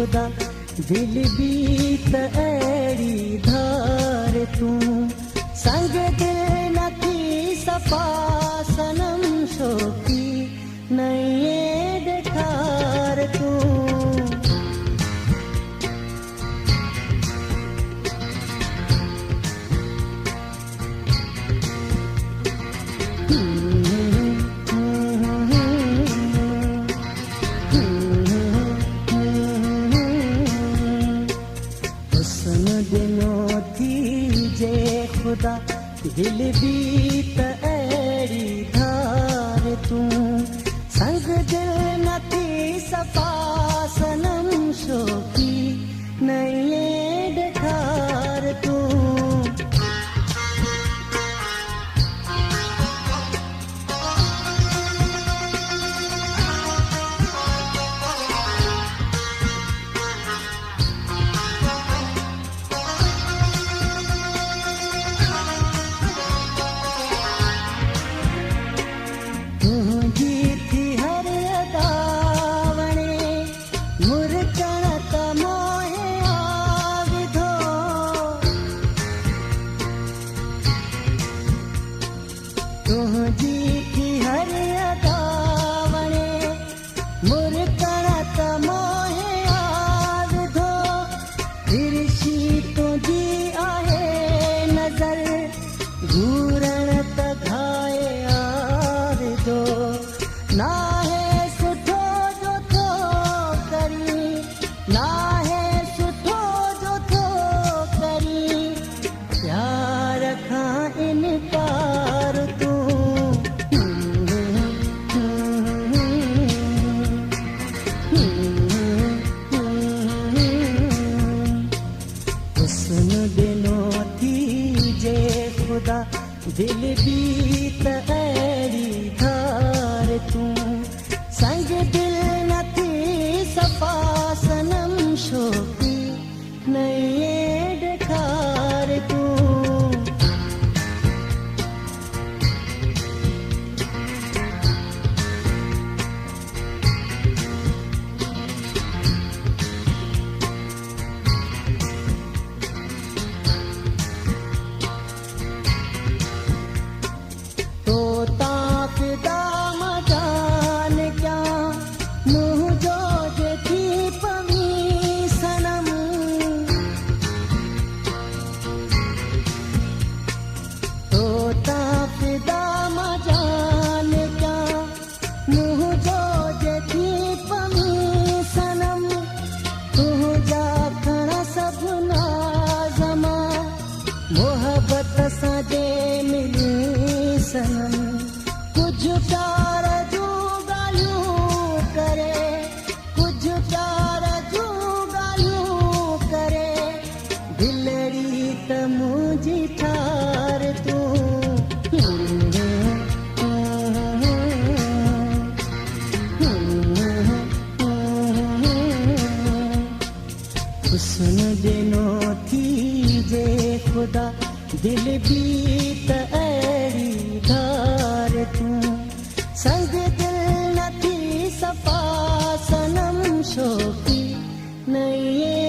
ख़ुदा दिल भी त अहिड़ी धार तूं संग दिल न थी सफ़ा सनम शोकी नए ॾेखार तूं ख़ुदा दिल भी त अहिड़ी धार तूं संग दिल न थी सफ़ा सनम शोकी नए ॾेखार तूं दिल भी त अहिड़ी धार तूं संग दिल न थी सफ़ा सनम शोकी नए ॾेखार तूं कुछ प्यार जूं ॻाल्हियूं करे कुछ प्यार जूं ॻाल्हियूं करे दिलड़ी त मुंहिंजी ठार तूं हुस्न ॾिनो थी जे ख़ुदा दिल भी त अहिड़ी धार तूं संग दिल न थी सफ़ा सनम शोकी नए